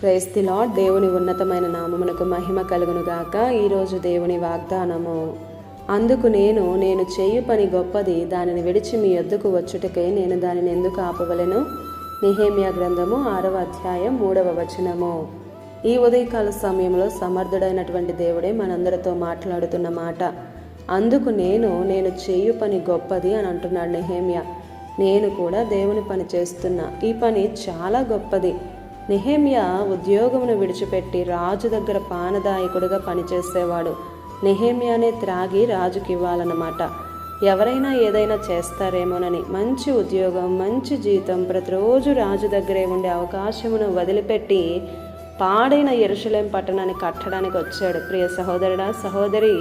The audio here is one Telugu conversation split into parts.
Praise the lord. దేవుని ఉన్నతమైన నామమునకు మహిమ కలుగును గాక. ఈరోజు దేవుని వాగ్దానము, అందుకు నేను చేయు పని గొప్పది, దానిని విడిచి మీ యొద్దకు వచ్చుటకే నేను దానిని ఎందుకు ఆపవలెను. నెహెమ్యా గ్రంథము 6వ అధ్యాయం 3వ వచనము. ఈ ఉదయకాల సమయంలో సమర్థుడైనటువంటి దేవుడే మనందరితో మాట్లాడుతున్న మాట. అందుకు నేను చేయు పని గొప్పది అని అంటున్నాడు నెహెమ్యా. నేను కూడా దేవుని పని చేస్తున్నా. ఈ పని చాలా గొప్పది. నెహెమ్యా ఉద్యోగమును విడిచిపెట్టి రాజు దగ్గర పానదాయకుడిగా పనిచేసేవాడు. నెహెమ్యానే త్రాగి రాజుకి ఇవ్వాలన్నమాట. ఎవరైనా ఏదైనా చేస్తారేమోనని మంచి ఉద్యోగం, మంచి జీతం, ప్రతిరోజు రాజు దగ్గరే ఉండే అవకాశమును వదిలిపెట్టి పాడైన యెరూషలేము పట్టణాన్ని కట్టడానికి వచ్చాడు. ప్రియ సహోదరుడా, సహోదరి,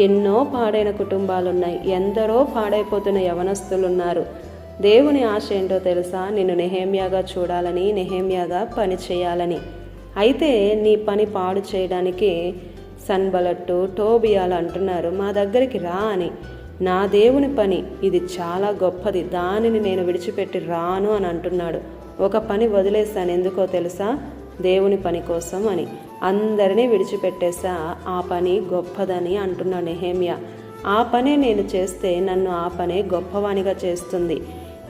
ఎన్నో పాడైన కుటుంబాలున్నాయి. ఎందరో పాడైపోతున్న యవనస్తులున్నారు. దేవుని ఆశ ఏంటో తెలుసా? నిన్ను నెహెమ్యాగా చూడాలని, నెహెమ్యాగా పని చేయాలని. అయితే నీ పని పాడు చేయడానికి సన్బలట్టు, టోబియాలు అంటున్నారు, మా దగ్గరికి రా అని. నా దేవుని పని ఇది చాలా గొప్పది, దానిని నేను విడిచిపెట్టి రాను అని అంటున్నాడు. ఒక పని వదిలేశాను, ఎందుకో తెలుసా? దేవుని పని కోసం అని. అందరినీ విడిచిపెట్టేసా, ఆ పని గొప్పదని అంటున్నాడు నెహెమ్యా. ఆ పనే నేను చేస్తే నన్ను ఆ పనే గొప్పవానిగా చేస్తుంది.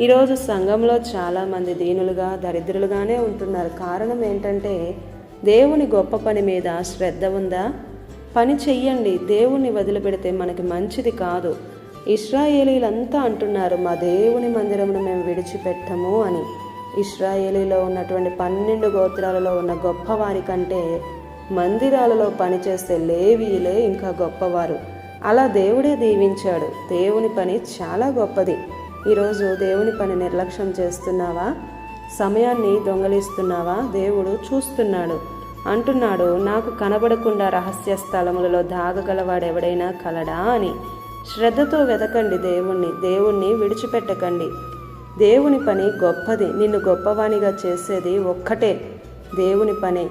ఈరోజు సంఘంలో చాలామంది దీనులుగా, దరిద్రులుగానే ఉంటున్నారు. కారణం ఏంటంటే దేవుని గొప్ప పని మీద శ్రద్ధ ఉందా? పని చెయ్యండి. దేవుణ్ణి వదిలిపెడితే మనకి మంచిది కాదు. ఇశ్రాయేలీలంతా అంటున్నారు, మా దేవుని మందిరమును మేము విడిచిపెట్టము అని. ఇశ్రాయేలీలో ఉన్నటువంటి 12 గోత్రాలలో ఉన్న గొప్పవారి కంటే మందిరాలలో పనిచేసే లేవీయులే ఇంకా గొప్పవారు. అలా దేవుడే దీవించాడు. దేవుని పని చాలా గొప్పది. ఈరోజు దేవుని పని నిర్లక్ష్యం చేస్తున్నావా? సమయాన్ని దొంగలిస్తున్నావా? దేవుడు చూస్తున్నాడు. అంటున్నాడు, నాకు కనబడకుండా రహస్య స్థలములలో దాగగలవాడెవడైనా కలడా అని. శ్రద్ధతో వెతకండి దేవుణ్ణి విడిచిపెట్టకండి. దేవుని పని గొప్పది. నిన్ను గొప్పవానిగా చేసేది ఒక్కటే, దేవుని పనే.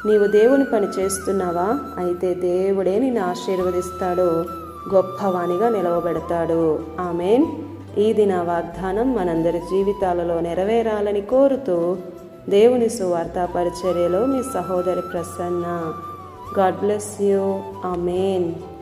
నీవు దేవుని పని చేస్తున్నావా? అయితే దేవుడే నిన్ను ఆశీర్వదిస్తాడు, గొప్పవానిగా నిలవబెడతాడు. ఆమేన్. ఈ దిన వాగ్దానం మనందరి జీవితాలలో నెరవేరాలని కోరుతూ దేవుని సువార్త పరిచర్యలో మీ సహోదరి Prasanna. God bless you. Amen.